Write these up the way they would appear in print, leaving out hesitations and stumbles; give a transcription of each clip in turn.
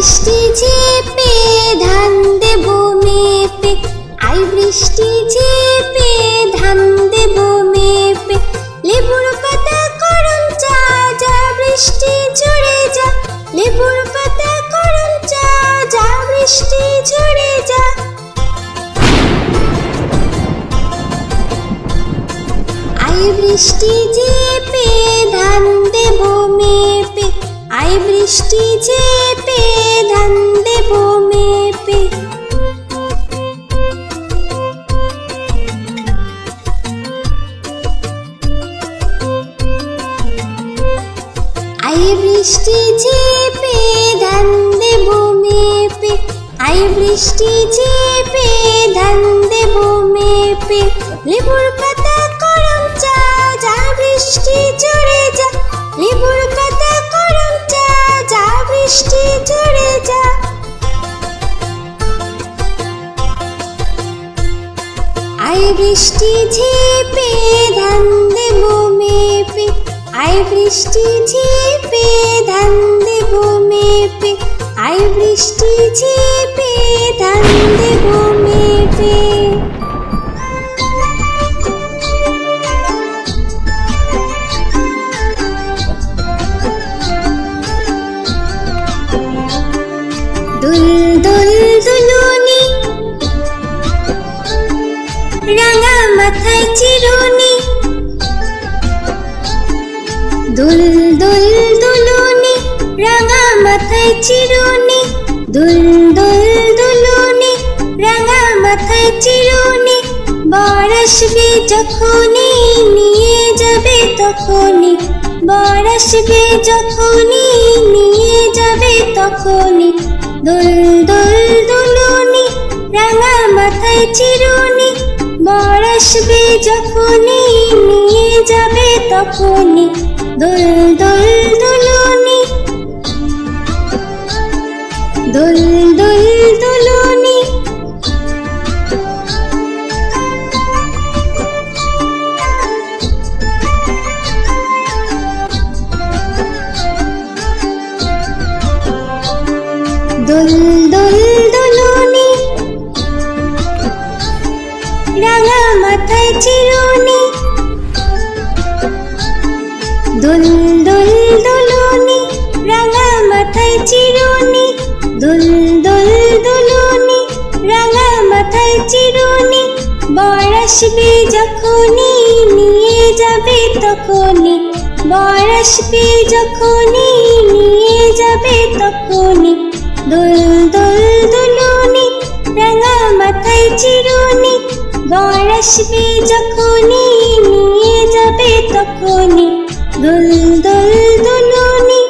বৃষ্টি ঝেপে ধান দেব মেপে, আই বৃষ্টি ঝেপে ধান দেব মেপে, লেবুর পাতা করম চা যা বৃষ্টি ঝরে যা, লেবুর পাতা করম চা যা বৃষ্টি ঝরে যা। আই বৃষ্টি ঝেপে ধান দেব মেপে, আই বৃষ্টি ঝেপে ধান দেব মেপে। আই বৃষ্টি ঝেপে ধান দেব মেপে, আই বৃষ্টি ঝেপে ধান দেব মেপে, লেবুর পাতা করম চা যা বৃষ্টি ঝরে যা, লেবুর পাতা করম চা যা বৃষ্টি ঝরে যা। আই বৃষ্টি ঝেপে ধান দেব মেপে, আই বৃষ্টি ঝেপে ধান দেব মেপে, আই বৃষ্টি ঝেপে ধান দেব মেপে। দুল দুল দুলুনি, রাঙা মাথায় চিরুনি, দুল দুল দুলুনি, রাঙা মাথায় চিরুনি, দুল দুল দুলুনি, রাঙা মাথায় চিরুনি, বর আসবে যখনই নিয়ে যাবে তখনই, বর আসবে যখনই নিয়ে যাবে তখনই, দুল দুল দুলুনি, রাঙা মাথায় চিরুনি, বর আসবে যখনই নিয়ে যাবে তখনই, দুল দুল দুলুনি, দুল দুল দুলুনি। দুল দুল দুলুনি, রাঙা মাথায় চিরুনি, দুল দুল দুলুনি, রাঙা মাথায় চিরুনি, দুল দুল দুলুনি, রাঙা মাথায় চিরুনি, বর আসবে যখনই নিয়ে যাবে তখনই, বর আসবে যখনই নিয়ে যাবে তখনই, দুল দুল দুলুনি, রাঙা মাথায় চিরুনি, বর আসবে যখনই নিয়ে যাবে তখনই, দুল দুল দুলুনি,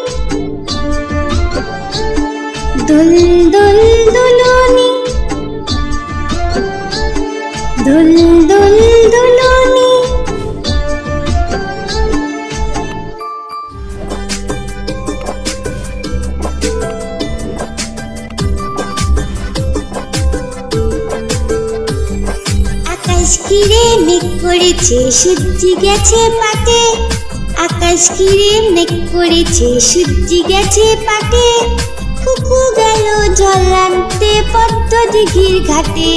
দুল দুল দুলুনি, দুল দুল দুলুনি। আকাশ ঘিরে মেঘ করেছে সূর্যি গেছে পাটে, আকাশ ঘিরে মেঘ করেছে সূর্যি গেছে পাটে, কুকু গেল জল আনতে পদ্ম দিঘির ঘাটে,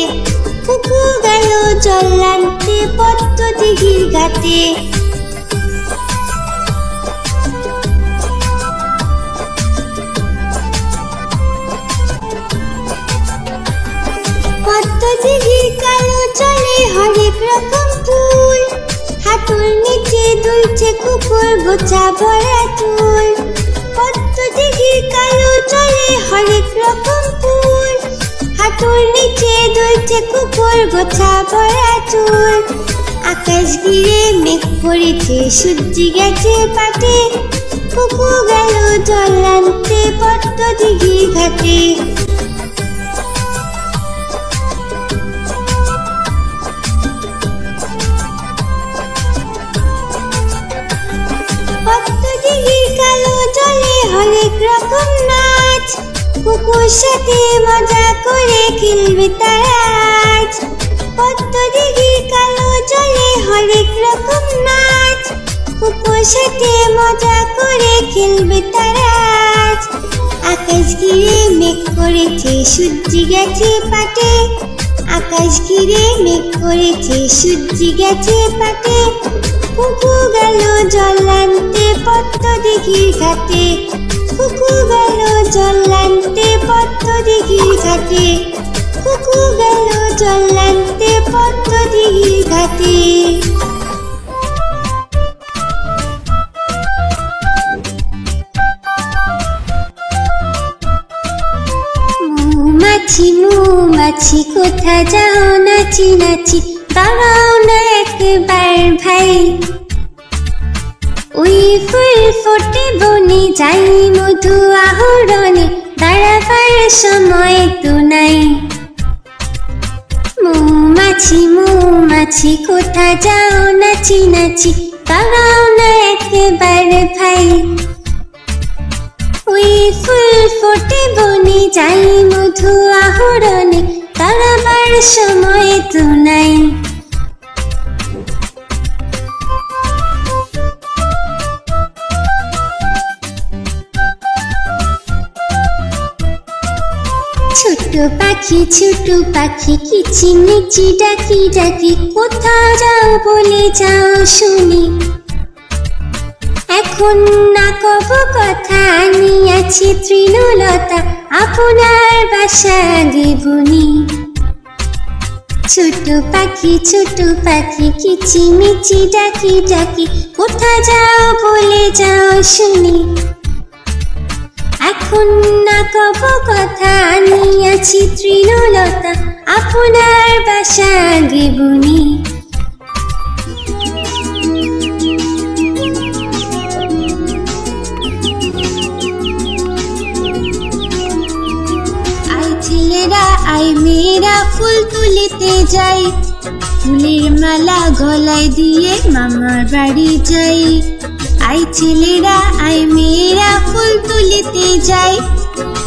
কুকু গেল জল আনতে পদ্ম দিঘির ঘাটে। পদ্ম দিঘির কালো জলে হরেক রকম ফুল, হাঁটুর নিচে দুলছে কুকুর গোছা ভরা চুল, পদ্ম দিঘির কালো জলে হরেক রকম ফুল, হাঁটুর নিচে দুলছে কুকুর গোছা ভরা চুল, আকাশ ঘিরে মেঘ করেছে সূর্যি গেছে পাটে, কুকু গেল জল আনতে পদ্ম দিঘির ঘাটে। পদ্ম দিঘির কালো জলে হরেক রকম নাচ, কুকুর সাথে মজা করে খেলবে তারা আজ, পদ্ম দিঘির কালো জলে হরেক রকম নাচ, কুকুর সাথে মজা করে খেলবে তারা। কাজ। আকাশ ঘিরে মেঘ করেছে সূর্যি গেছে পাটে, আকাশ ঘিরে মেঘ করেছে সূর্যি গেছে পাটে। কুকু গেল জল আনতে পদ্ম দিঘির ঘাটে, কুকু গেল জল আনতে পদ্ম দিঘির ঘাটে, কুকু গেল জল আনতে পদ্ম দিঘির ঘাটে। মৌমাছি মৌমাছি কোথা যাও নাচি নাচি, দাঁড়াও না একবার ভাই। ওই ফুল ফোটে বনে যাই মধু আহরণে, দাঁড়াবার সময় তো নাই। মৌমাছি মৌমাছি কোথা যাও নাচি নাচি, দাঁড়াও না একবার ভাই। ওই ফুল ফোটে বনে যাই মধু আহরণে, দাঁড়াবার সময় তো নাই। ছোট পাখি কিচিমিচি ডাকি ডাকি, কোথা যাও বলে যাও শুনি। এখন না কব কথা আনিয়াছি তৃণলতা, আপনার বাসা দেবনি। ছোট পাখি কিচিমিচি ডাকি ডাকি, কোথা যাও বলে যাও শুনি। এখন না কব কথা আনিয়াছি তৃণলতা, আপনার বাসা দেবনি। আই মেয়েরা ফুল তুলিতে যাই, ফুলের মালা গলায় দিয়ে মামার বাড়ি যাই। আই ছেলেরা আই মেয়েরা ফুল তুলিতে যাই,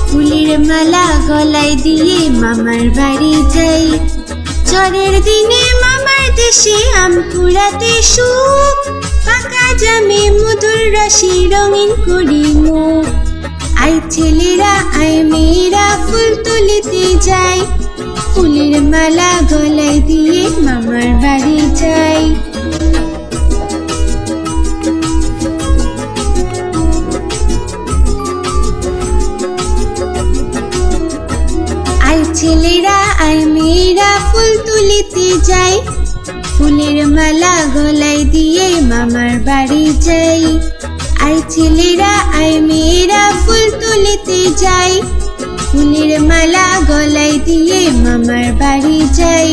ফুলের মালা গলায় দিয়ে মামার বাড়ি যাই। ঝড়ের দিনে মামার দেশে আম কুড়াতে সুখ, পাকা জামে মধুর রসে রঙিন করি মুখ। আই ছেলেরা আই মেয়েরা ফুল তুলিতে যাই, ফুলের মালা গলায় দিয়ে মামার বাড়ি যাই। আই ছেলেরা আই মেয়েরা ফুল তুলিতে যাই, ফুলের মালা গলায় দিয়ে মামার বাড়ি যাই। আই ছেলেরা আই মেয়েরা ফুল তুলিতে যাই, ফুলের মালা গলায় দিয়ে মামার বাড়ি যাই।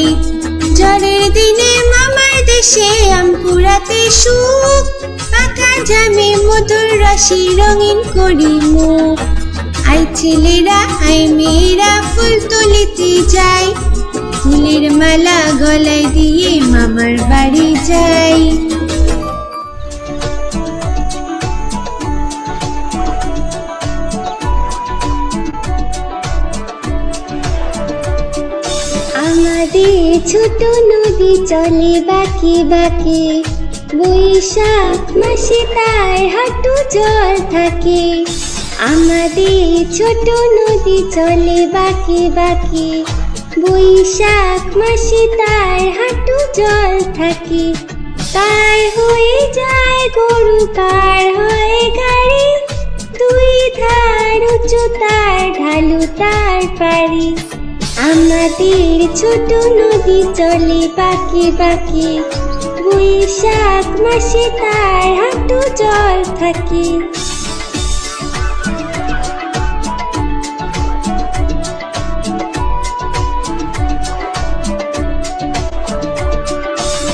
ঝড়ের দিনে মামার দেশে আম কুড়াতে সুখ, পাকা জামে মধুর রসে রঙিন করি মুখ। আই ছেলেরা আই মেয়েরা ফুল তুলিতে যাই, ফুলের মালা গলায় দিয়ে মামার বাড়ি যাই। আমাদের ছোট নদী চলে বাঁকে বাঁকে, বৈশাখ মাসে তার হাঁটু জল থাকে। আমাদের ছোট নদী চলে বাঁকে বাঁকে, বৈশাখ মাসে তার হাঁটু জল থাকে। পার হয়ে যায় গরু, পার হয়ে গাড়ি, দুই ধার উঁচু তার ঢালু তার পারি। আমাদের ছোট নদী চলে বাঁকে বাঁকে, বৈশাখ মাসে তার হাঁটু জল থাকে।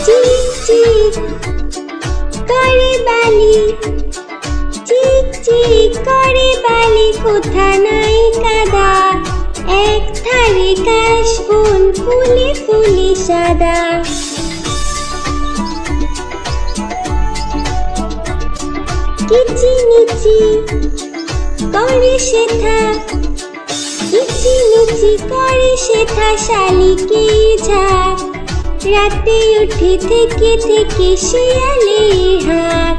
চিক চিক করে বালি, চিক চিক করে বালি, কোথা নাই কাদা, এক ধারে কাশবন ফুলে ফুলে সাদা। কিচিমিচি করে শেঠা, কিচিমিচি করে শেঠা শালিকে ঝাঁক, রাতে উঠে থেকে থেকে শিয়ালে হাঁক।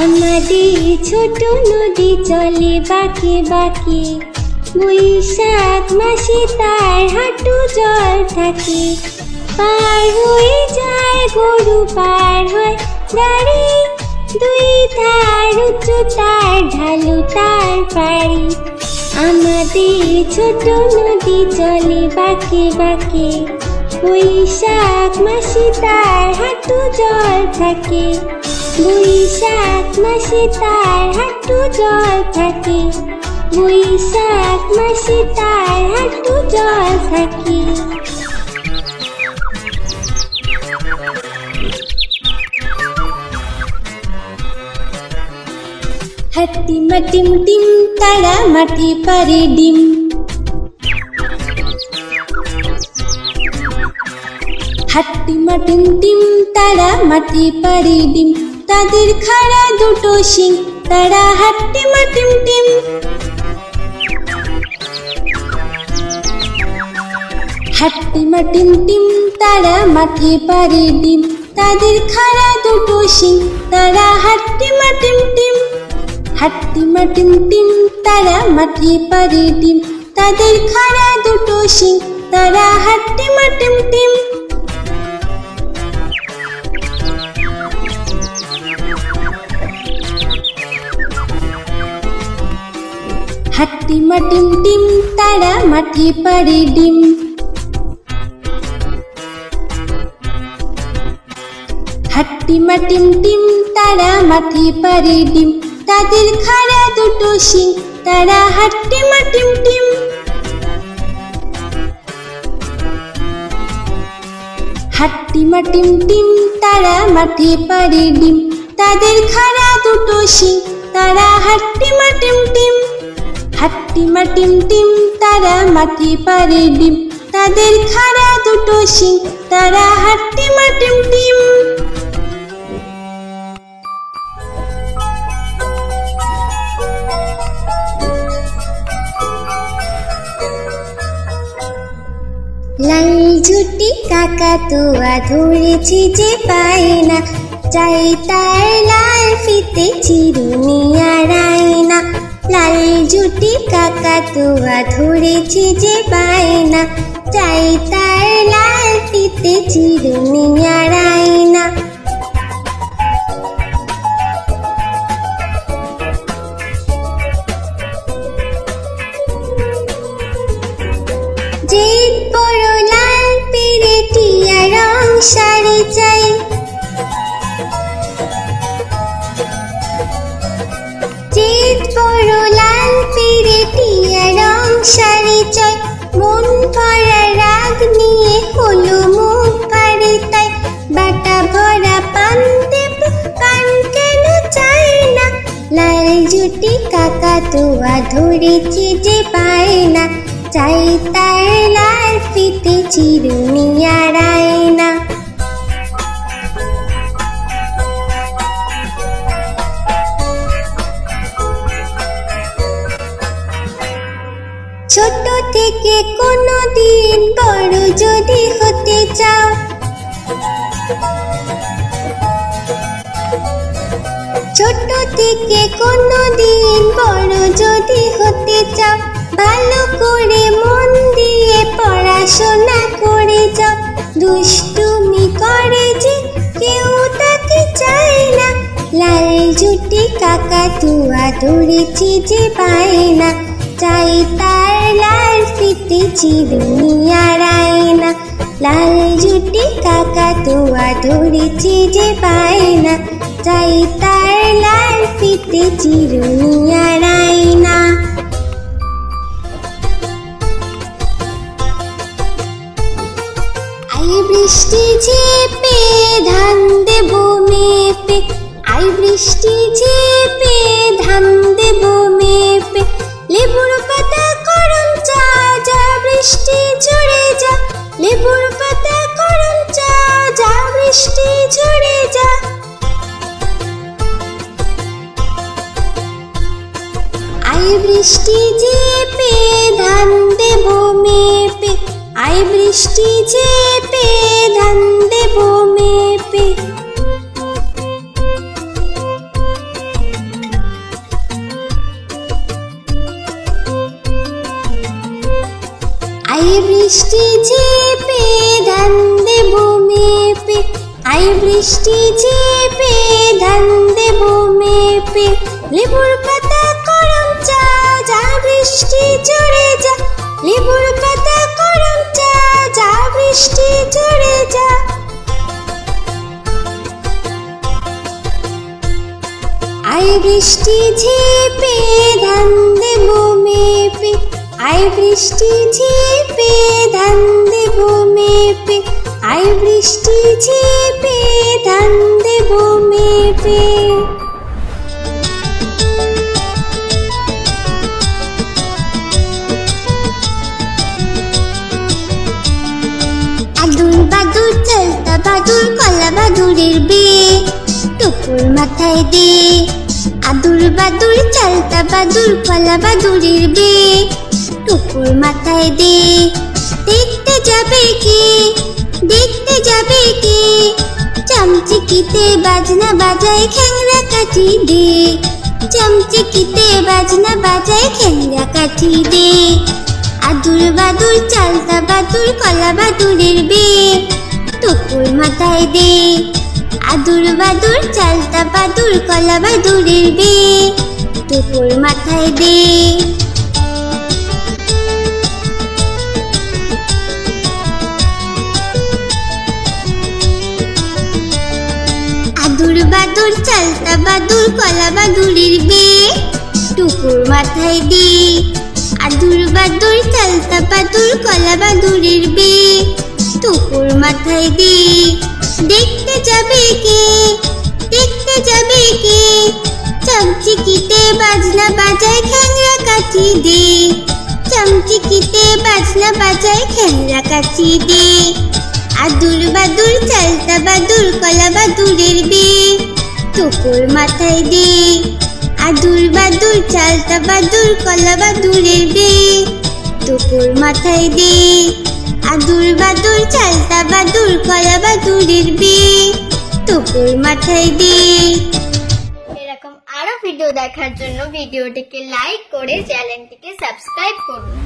আমাদের ছোট নদী চলে বাঁকে বাঁকে, বৈশাখ মাসে তার হাঁটু জল থাকে। পার হয়ে যায় গরু, পার হয় গাড়ি, দুই ধার উঁচু তার ঢালু তার পাড়ি। আমাদের ছোট নদী চলে বাঁকে বাঁকে, বৈশাখ মাসে তার হাঁটু জল থাকে। বৈশাখ মাসে তার হাঁটু জল থাকে, বৈশাখ মাসে তার হাঁটু জল থাকে। হাট্টিমা টিম টিম তারা মাঠে পারে ডিম। হাট্টিমা টিম টিম তারা মাঠে পারে ডিম, তাদের খাড়া দুটো শিং, তারা হাট্টিমা টিম টিম। হাট্টিমা টিম টিম তারা মাঠে পারে ডিম, তাদের খাড়া দুটো শিং, তারা হাট্টিমা টিম টিম। হাট্টিমা টিম টিম তারা মাঠে পারে ডিম, তাদের খাড়া দুটো শিং, তারা হাট্টিমা টিম টিম। হাট্টিমা টিম টিম তারা মাঠে পারে ডিম। হাট্টিমা টিম টিম তারা মাঠে পারে ডিম, তাদের খাড়া দুটো শিং, তারা হাট্টিমা টিম টিম। হাট্টিমা টিম টিম তারা মাঠে পারে ডিম, তাদের খাড়া দুটো শিং, তারা হাট্টিমা টিম টিম। হাট্টিমা টিম টিম তারা মাঠে পারে ডিম, তাদের খাড়া দুটো শিং, তারা হাট্টিমা টিম টিম। লাল ঝুটি কাকাতুয়া ধরেছি যে পায় না, চাই তার লাল ফিতে চিরুনি আর আয়না। লাল ঝুটি কাকাতুয়া ধরেছি যে পায় না, চাই তার লাল ফিতে চিরুনি আর আয়না। যে বড় লাল পেরে টিয়া রং শাড়ি চাই, যে বড় লাল পেরে টিয়া রং শাড়ি চাই। মন ভরা রাগ নিয়ে হলো মুখ ভারী তাই, বাটা ভরা পান দেব পান কেন চাই না। লাল ঝুটি কাকাতুয়া ধরেছি যে পায় না, চাই তার লাল ফিতে চিরুনি আর আয়না। ছোট থেকে কোনো দিন বড় যদি হতে চাও, ছোট থেকে কোনো দিন বড় যদি হতে চাও, ভালো করে মন দিয়ে পড়াশোনা করে যাও। দুষ্টুমি করে যে কেউ তাকে চায় না, লাল ঝুটি কাকাতুয়া ধরেছি যে পায় না, চাই তার লাল ফিতে চিরুনি আর আয়না। লাল ঝুটি কাকাতুয়া ধরেছি যে পায় না, চাই তার লাল ফিতে চিরুনি আর আয়না। আই বৃষ্টি ঝেপে ধান দেব মেপে, আই বৃষ্টি ঝেপে ধান দেব মেপে। লেবুর পাতা করম চা, যা বৃষ্টি ঝরে যা। লেবুর পাতা করম চা, যা বৃষ্টি ঝরে যা। আই বৃষ্টি ঝেপে ধান দেব মেপে, আই বৃষ্টি ঝেপে ধান দেব মেপে। আই বৃষ্টি ঝেপে ধান দেব মেপে, আই বৃষ্টি ঝেপে ধান দেব মেপে, লেবুর পাতা করম চা, যা বৃষ্টি জুড়ে যা, লেবুর পাতা করম চা, যা বৃষ্টি জুড়ে যা। আই বৃষ্টি ঝেপে ধান দেব মেপে, আই বৃষ্টি ঝেপে ধান দেব মেপে, আই বৃষ্টি ঝেপে ধান দেব মেপে। আদুর বাদুর চালতা বাদুর কলা বাদুরের বে, টুকুর মাথায় দে। আদুর বাদুর চালতা বাদুর কলা বাদুরের বে, টুকুর মাথায় দে। দেখতে যাবে কে, দেখতে যাবে কে, চামচিকিতে বাজনা বাজায় খ্যাংরা কাঠি দে, চামচিকিতে বাজনা বাজায় খ্যাংরা কাঠি দে। আদুর বাদুর চালতা বাদুর কলা বাদুরের বে, টুকুর মাথায় দে। আদুর বাদুর চালতা বাদুর কলা বাদুরের বে, টুকুর মাথায় দে। আদুর বাদুর চালতা বাদুর কলা বাদুরের বে, টুকুর মাথায় দে। আদুর বাদুর চালতা বাদুর কলা বাদুরের বে, টুকুর মাথায় দে। দেখতে যাবে কে, দেখতে যাবে কে, চামচিকিতে বাজনা বাজায় খ্যাংরা কাঠি দে, চামচিকিতে বাজনা বাজায় খ্যাংরা কাঠি দে। আদুর বাদুর চালতা বাদুর কলা বাদুরের বে, টুকুর মাথায় দে। আদুর বাদুর চালতা বাদুর কলা বাদুরের বে, টুকুর মাথায় দে। আদুর বাদুর চালতা বাদুর কলা বাদুরের বে, টুকুর মাথায় দে। এরকম আরো ভিডিও দেখার জন্য ভিডিওটিকে লাইক করে চ্যানেলটিকে সাবস্ক্রাইব করুন।